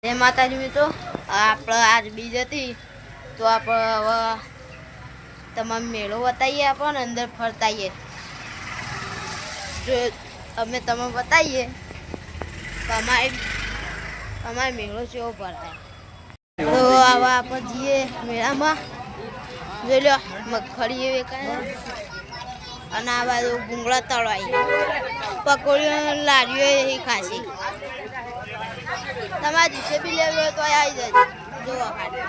જય માતાજી મિત્રો, આપણે આજ બીજ હતી તો આપણે હવે તમામ મેળો બતાવીએ, આપણને અંદર ફરતાઈએ જો અમે તમે બતાવીએ તો અમારે મેળો કેવો ભરાય. તો આવા આપણે જઈએ મેળામાં, જોઈ લો મગફળી એ વેચાય અને આ બાજુ ભૂંગળા તળાઈ પકોડીઓ લારીઓ એ ખાસી. તમારે જીસે બી લેવું હોય તો આવી જજો જોવા ખાલી.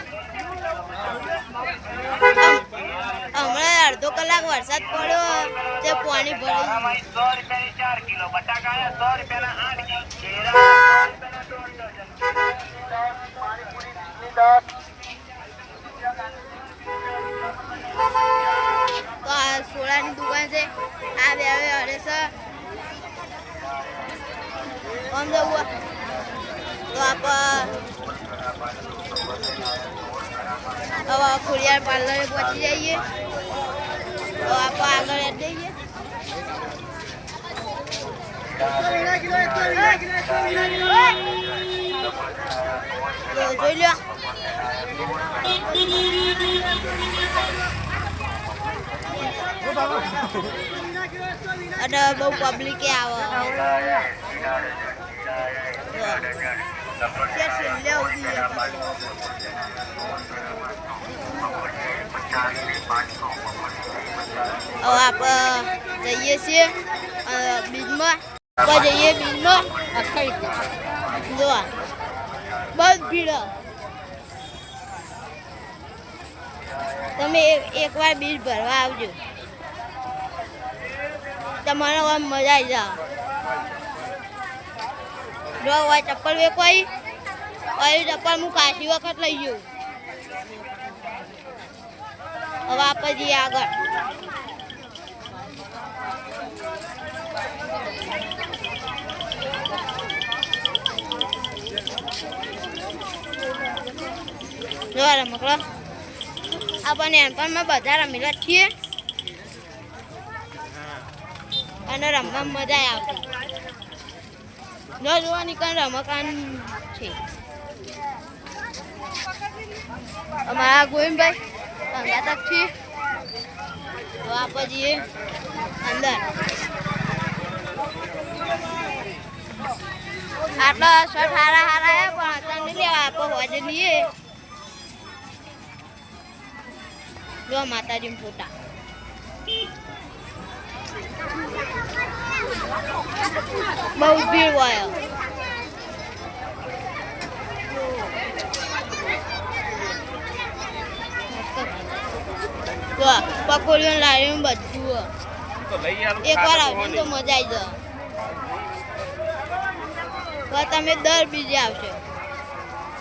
હમણાં અડધો કલાક વરસાદ પડ્યો તે પાણી ભરાઈ. તો આ સોડાની દુકાન છે, આ બે અરે સર આમ જવું તો હવે ખોડિયાર પાર્લરે પહોંચી જઈએ તો આપણે આગળ જઈએ. તો જોઈ લો અને બહુ પબ્લિક આવે. હવે આપણે જઈએ છીએ બીજમાં, જઈએ બીજમાં જોવા બહુ ભીડ. તમે એકવાર બીજ ભરવા આવજો, તમારે આમ મજા આવી જાય. જો હોય ચપ્પલ વેકવાઈ હોય ચપ્પલ હું કાશી વખત લઈ ગયું. હવે આપણે જઈએ આગળ. જો રમકડો આપણને નાનપણમાં બધા રમેલા છીએ અને રમવામાં મજા આવતી. ન જોવાની કઈ રમકાન છે. અમારા ગોવિંદભાઈ અંગાતક છીએ તો આપણે જઈએ અંદર. આટલા શર્ટ હારા હારા હે પણ અત્યારે નહીં લેવા, આપણે હોજે લઈએ. જો માતાજી ફોટા બહુ ભીડ હોય. પકોડીઓ લારીઓ બધું એકવાર આવશે તો મજા આવી જાય. તો તમે દર બીજે આવશો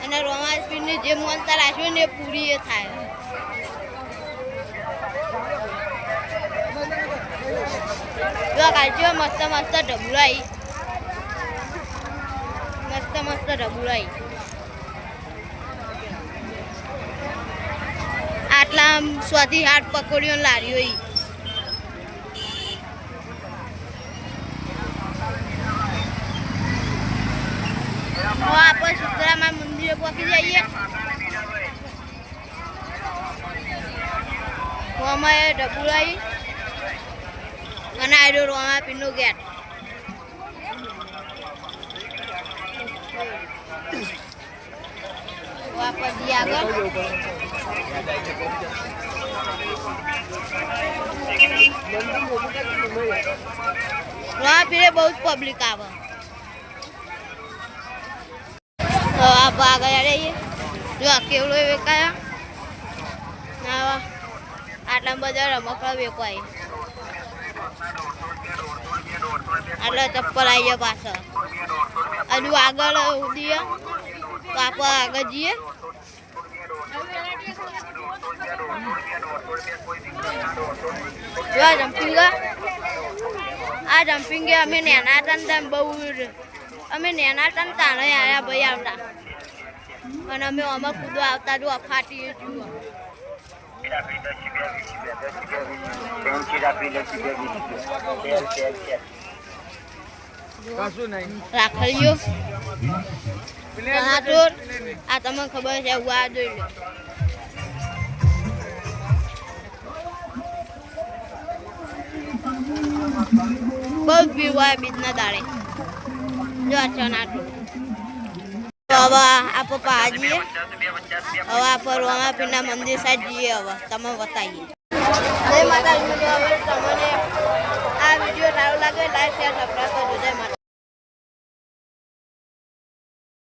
અને રોમાન્સ પીરની જે મનતા રાખશો ને એ પૂરી એ થાય. જો કાઢજો મસ્ત મસ્ત ઢબુરાઈ, મસ્ત મસ્ત ઢબુરાઈ. આટલા 100 થી 8 પકોડીઓ લારીઓ. આપણે સીતરામા મંદિરે પહોંચી જઈએ. અમે ઢબુરાઈ અને આયરો રોમા પીનો ગેટ. વાપસ આગળ રોમા પીરે બહુ જ પબ્લિક આવે. તો આપણે આગળ રહીએ. જો કેવડો વેકાયા આટલા બધા રમકડા વેકવાય. આટલા ચપ્પલ આવી ગયા પાછળ. હજુ આગળ ઉડીએ તો આપણે આગળ જઈએ. જો જમ્પિંગ, આ જમ્પિંગ અમે નેના હતા ને બહુ અમે નેના હતા ને તાણે આવ્યા ભાઈ આવતા અને અમે આમાં કૂદવા આવતા. જો ફાટી જુઓ રાખડીઓ ચણાચોર આ તમને ખબર છે એવું આ જોઈ લો બહુ જ ભીડ હોય બીજના દાડે જો આ ચણાચોર હવે આપણે પાજીએ હવે આપણે રોમાપીરના મંદિર સાઈડ જઈએ હવે તમે બતાવીએ જય માતાજી મિત્રો હવે તમને આ વિડીયો સારો લાગે લાઈક શેર સબસ્ક્રાઈબ